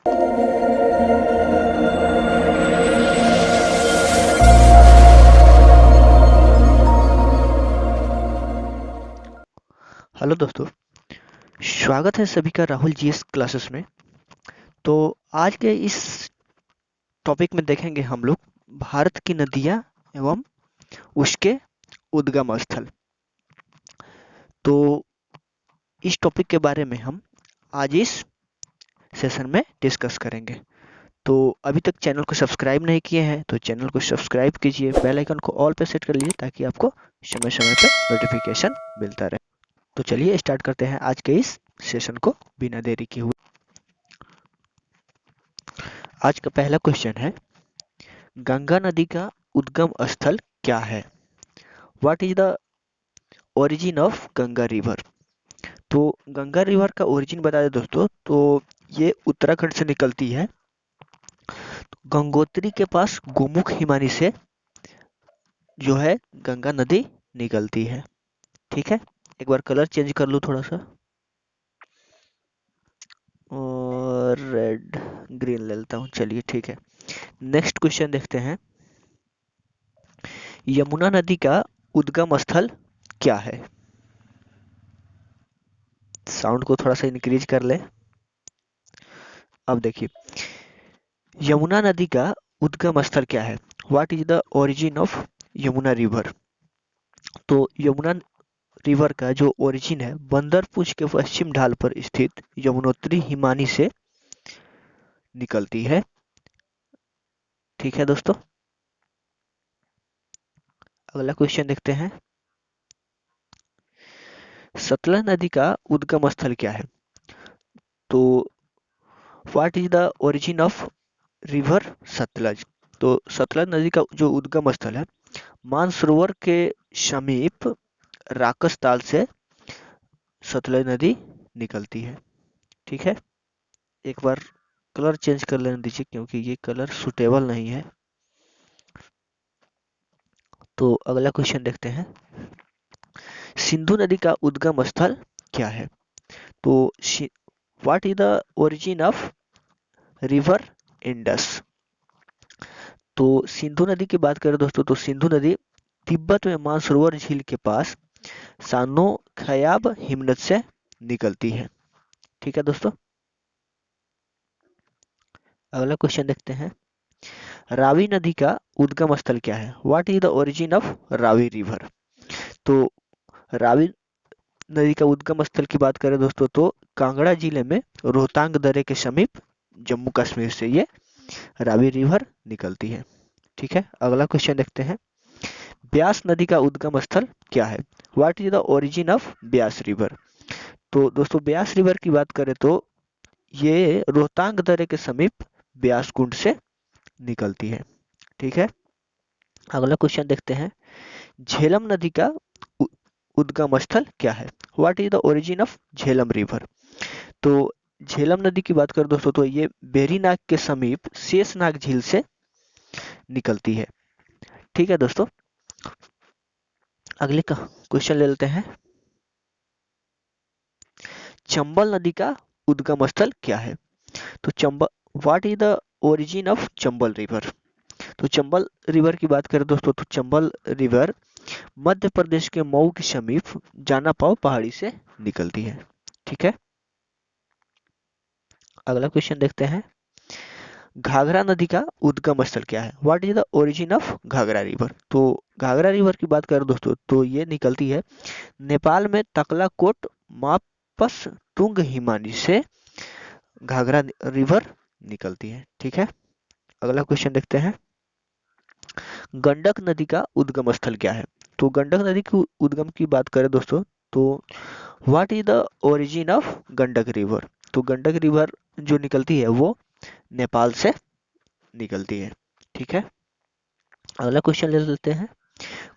Hello दोस्तों, स्वागत है सभी का राहुल जीएस क्लासेस में। तो आज के इस टॉपिक में देखेंगे हम लोग भारत की नदियाँ एवं उसके उद्गम स्थल। तो इस टॉपिक के बारे में हम आज इस सेशन में डिस्कस करेंगे। तो अभी तक चैनल को सब्सक्राइब नहीं किए हैं तो चैनल को सब्सक्राइब कीजिए, बेल आइकन को ऑल पे सेट कर लीजिए ताकि आपको समय समय पे नोटिफिकेशन मिलता रहे। तो चलिए स्टार्ट करते हैं आज के इस सेशन को बिना देरी किए हुए। आज का पहला क्वेश्चन है, गंगा नदी का उद्गम स्थल क्या है? What is the origin of Ganga river? तो गंगा रिवर का ओरिजिन बता दें दोस्तों, तो ये उत्तराखंड से निकलती है। गंगोत्री के पास गोमुख हिमानी से जो है गंगा नदी निकलती है। ठीक है, एक बार कलर चेंज कर लूँ थोड़ा सा, और रेड ग्रीन ले लेता हूँ। चलिए ठीक है, नेक्स्ट क्वेश्चन देखते हैं। यमुना नदी का उद्गम स्थल क्या है? साउंड को थोड़ा सा इंक्रीज कर ले। अब देखिए, यमुना नदी का उद्गम स्थल क्या है? What is the origin of Yamuna river? तो यमुना रिवर का जो ओरिजिन है, बंदरपुर के पश्चिम ढाल पर स्थित यमुनोत्री हिमानी से निकलती है। ठीक है दोस्तों, अगला क्वेश्चन देखते हैं। सतलज नदी का उद्गम स्थल क्या है? तो what is the origin of river Sutlej? तो सतलज नदी का जो उद्गम स्थल है, मानसरोवर के समीप राकस ताल से सतलज नदी निकलती है। ठीक है, एक बार कलर चेंज कर लेने दीजिए क्योंकि ये कलर सुटेबल नहीं है। तो अगला क्वेश्चन देखते हैं। सिंधु नदी का उद्गम स्थल क्या है? तो what is the origin of river Indus? तो सिंधु नदी की बात करें दोस्तों, तो सिंधु नदी तिब्बत में मानसरोवर झील के पास सानो खयाब हिमनद से निकलती है। ठीक है दोस्तों, अगला क्वेश्चन देखते हैं। रावी नदी का उद्गम स्थल क्या है? What is the origin of Ravi river? तो रावी नदी का उद्गम स्थल की बात करें दोस्तों, तो कांगड़ा जिले में रोहतांग दर्रे के समीप जम्मू कश्मीर से ये रावी रिवर निकलती है। ठीक है, अगला क्वेश्चन देखते हैं। ब्यास नदी का उद्गम स्थल क्या है? What is the origin of Beas river? तो दोस्तों ब्यास रिवर की बात करें तो ये रोहतांग दर्रे के समीप ब्यास कुंड से निकलती है। ठीक है, अगला क्वेश्चन देखते हैं। झेलम नदी का उद्गम स्थल क्या है? What is the origin of Jhelum river? तो झेलम नदी की बात करें दोस्तों, तो ये बेरीनाग के समीप शेषनाग झील से निकलती है। ठीक है दोस्तों, अगले का क्वेश्चन ले लेते हैं। चंबल नदी का उद्गम स्थल क्या है? तो Chambal, what is the origin of Chambal river? तो चंबल रिवर की बात करें दोस्तों, तो चंबल रिवर मध्य प्रदेश के मऊ के समीप जानापाव पहाड़ी से निकलती है। ठीक है, अगला क्वेश्चन देखते हैं। घाघरा नदी का उद्गम स्थल क्या है? What is the origin of Ghaghara river? तो घाघरा रिवर की बात करें दोस्तों, तो ये निकलती है नेपाल में तकलाकोट मापस टुंग हिमानी से घाघरा रिवर निकलती है। ठीक है, अगला क्वेश्चन देखते हैं। गंडक नदी का उद्गम स्थल क्या है? तो गंडक नदी की उद्गम की बात करें दोस्तों, तो what is the origin of Gandak river? तो गंडक रिवर जो निकलती है वो नेपाल से निकलती है। ठीक है, अगला क्वेश्चन ले लेते हैं।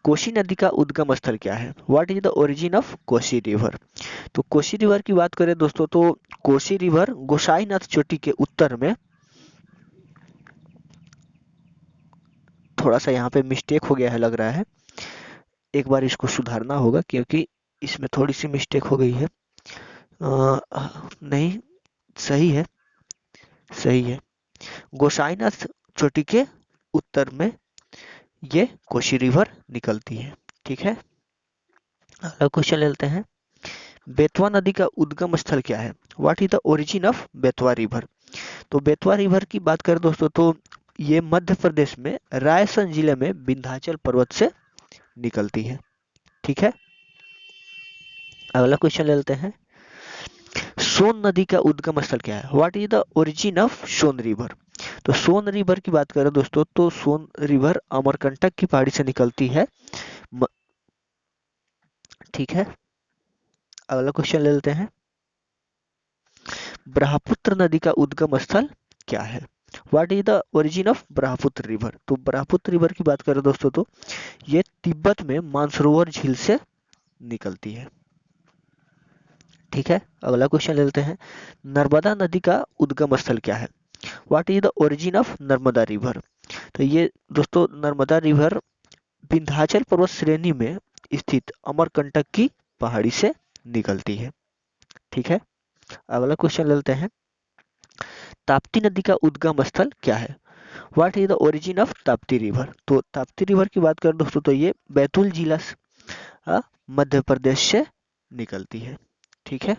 कोसी नदी का उद्गम स्थल क्या है? What is the origin of Kosi river? तो कोसी रिवर की बात करें दोस्तों, तो कोसी रिवर गोसाईनाथ चोटी के उत्तर में, थोड़ा सा यहाँ पे मिस्टेक हो गया है लग रहा है, एक बार इसको सुधारना होगा क्योंकि इसमें थोड़ी सी मिस्टेक हो गई है। नहीं, सही है, सही है। गोसाईनाथ चोटी के उत्तर में ये कोशी रिवर निकलती है। ठीक है, अगला क्वेश्चन ले लेते हैं। बेतवा नदी का उद्गम स्थल क्या है? What is the origin of Betwa river? तो बेतवा रिवर की बात करें दोस्तों तो ये मध्य प्रदेश में रायसेन जिले में विंध्याचल पर्वत से निकलती है। ठीक है, अगला क्वेश्चन ले लेते हैं। सोन नदी का उद्गम स्थल क्या है? What is the origin of Son river? तो सोन रिवर की बात करें दोस्तों तो सोन रिवर अमरकंटक की पहाड़ी से निकलती है। ठीक है, अगला क्वेश्चन ले लेते हैं। ब्रह्मपुत्र नदी का उद्गम स्थल क्या है? What is the origin of Brahmaputra river? तो ब्रह्मपुत्र रिवर की बात करें दोस्तों तो ये तिब्बत में मानसरोवर झील से निकलती है। ठीक है, अगला क्वेश्चन ले लेते हैं। नर्मदा नदी का उद्गम स्थल क्या है? What is the origin of Narmada river? तो ये दोस्तों नर्मदा रिवर विंध्याचल पर्वत श्रेणी में स्थित अमरकंटक की पहाड़ी से निकलती है। ठीक है, अगला क्वेश्चन ले लेते हैं। ताप्ती नदी का उद्गम स्थल क्या है? What is the origin of Tapti river? तो ताप्ती रिवर की बात करें दोस्तों तो ये बैतूल जिला मध्य प्रदेश से निकलती है। ठीक है,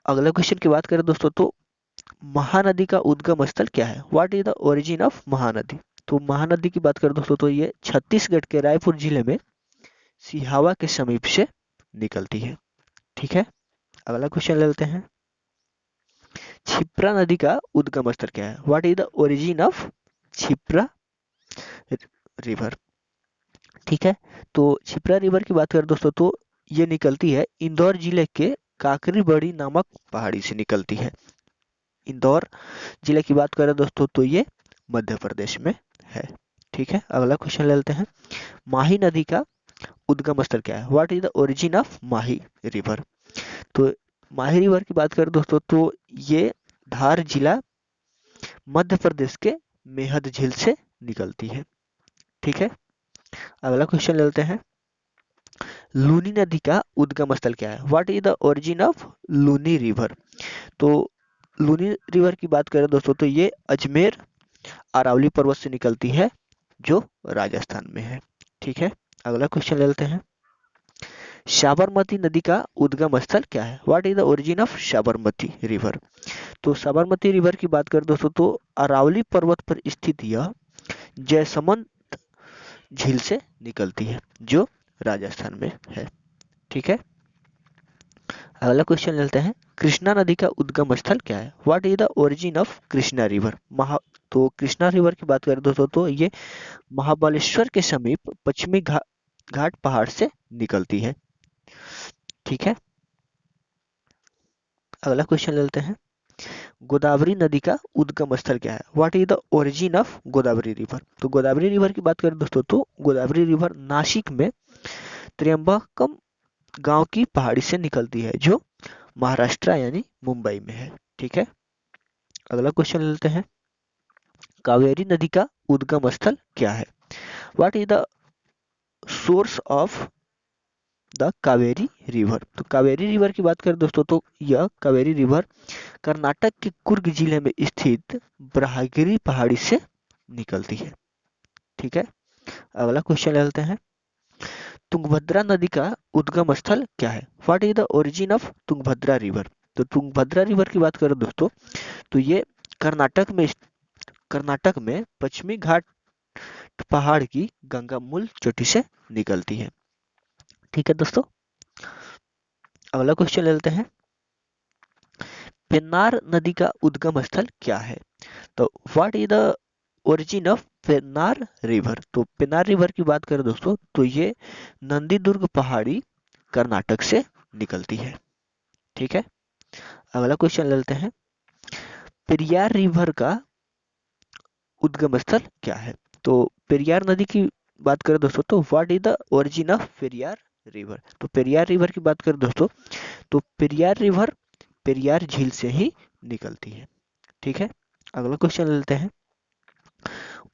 अगला क्वेश्चन की बात करें दोस्तों तो महानदी का उद्गम स्थल क्या है? What is the origin of Mahanadi? तो महानदी की बात करें दोस्तों तो ये छत्तीसगढ़ के रायपुर जिले में सिहावा के समीप से निकलती है। ठीक है, अगला क्वेश्चन ले लेते हैं। क्षिप्रा नदी का उद्गम स्थल क्या है? What is the origin of Kshipra river? ठीक है, तो क्षिप्रा रिवर की बात करें दोस्तों तो ये निकलती है इंदौर जिले के काकरी बड़ी नामक पहाड़ी से निकलती है। इंदौर जिले की बात करें दोस्तों तो ये मध्य प्रदेश में है। ठीक है, अगला क्वेश्चन ले लेते हैं। माही नदी का उद्गम स्थल क्या है? What is the origin of Mahi river? तो माही रिवर की बात करें दोस्तों तो ये धार जिला मध्य प्रदेश के मेहद झील से निकलती है। ठीक है, अगला क्वेश्चन ले लेते हैं। लूनी नदी का उद्गम स्थल क्या है? What is the origin of Luni river? तो लूनी रिवर की बात करें दोस्तों तो ये अजमेर अरावली पर्वत से निकलती है जो राजस्थान में है। ठीक है, अगला क्वेश्चन ले लेते हैं। साबरमती नदी का उद्गम स्थल क्या है? What is the origin of Sabarmati river? तो साबरमती रिवर की बात करें दोस्तों तो अरावली पर्वत पर स्थित यह जयसमंद झील से निकलती है जो राजस्थान में है। ठीक है, अगला क्वेश्चन लेते हैं। कृष्णा नदी का उद्गम स्थल क्या है? What is the origin of Krishna river? तो कृष्णा रिवर की बात करें दोस्तों तो ये महाबलेश्वर के समीप पश्चिमी घाट पहाड़ से निकलती है। ठीक है, अगला क्वेश्चन लेते हैं। गोदावरी नदी का उद्गम स्थल क्या है? What is the origin of Godavari river? तो गोदावरी रिवर की बात करें दोस्तों तो गोदावरी रिवर नासिक में त्र्यंबकम गांव की पहाड़ी से निकलती है जो महाराष्ट्र यानी मुंबई में है। ठीक है, अगला क्वेश्चन लेते हैं। कावेरी नदी का उद्गम स्थल क्या है? What is the source of the Kaveri river? तो कावेरी रिवर की बात करें दोस्तों तो यह कावेरी रिवर कर्नाटक के कुर्ग जिले में स्थित ब्रह्मगिरी पहाड़ी से निकलती है। ठीक है, अगला क्वेश्चन लेते हैं। तुंगभद्रा नदी का उद्गम स्थल क्या है? What is the origin of Tungabhadra river? तो तुंगभद्रा रिवर की बात करें दोस्तों तो ये कर्नाटक में पश्चिमी घाट पहाड़ की गंगामूल चोटी से निकलती है। ठीक है दोस्तों, अगला क्वेश्चन लेते हैं। पेन्नार नदी का उद्गम स्थल क्या है? तो what is the origin of Pennar river? तो पेन्नार रिवर की बात करें दोस्तों तो ये नंदीदुर्ग पहाड़ी कर्नाटक से निकलती है। ठीक है, अगला क्वेश्चन लेते हैं। पेरियार रिवर का उद्गम स्थल क्या है? तो पेरियार नदी की बात करें दोस्तों तो what is the origin of Periyar river? तो पेरियार रिवर की बात करें दोस्तों तो पेरियार रिवर पेरियार झील से ही निकलती है। ठीक है, अगला क्वेश्चन लेते हैं।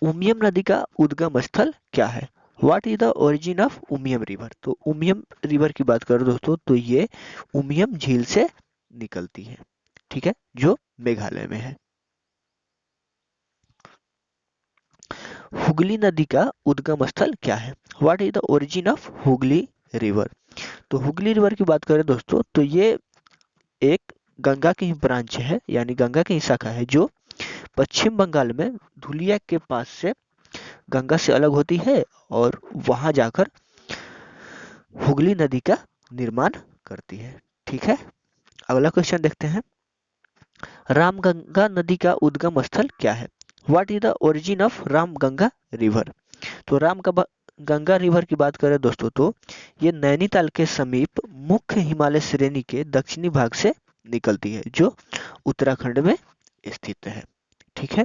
उमियम नदी का उद्गम स्थल क्या है? What is the origin of Umiam river? तो उमियम रिवर की बात करें दोस्तों तो ये उमियम झील से निकलती है। ठीक ठीक है, जो मेघालय में है। हुगली नदी का उद्गम स्थल क्या है? What is the origin of Hooghly river? तो हुगली रिवर की बात करें दोस्तों, तो ये एक गंगा की ही ब्रांच है, यानी गंगा की ही शाखा है, जो पश्चिम बंगाल में धुलिया के पास से गंगा से अलग होती है और वहां जाकर हुगली नदी का निर्माण करती है। ठीक है, अगला क्वेश्चन देखते हैं। रामगंगा नदी का उद्गम स्थल क्या है? What is the origin of Ramganga river? तो गंगा रिवर की बात करें दोस्तों, तो ये नैनीताल के समीप मुख्य हिमालय श्रेणी के दक्षिणी भाग से निकलती है, जो उत्तराखंड में स्थित है। ठीक है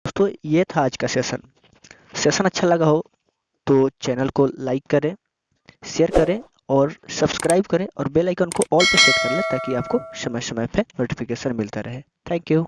दोस्तों, ये था आज का सेशन। सेशन अच्छा लगा हो तो चैनल को लाइक करें, शेयर करें और सब्सक्राइब करें और बेल आइकन को ऑल पे सेट कर लें, ताकि आपको समय समय पे नोटिफिकेशन मिलता रहे। Thank you.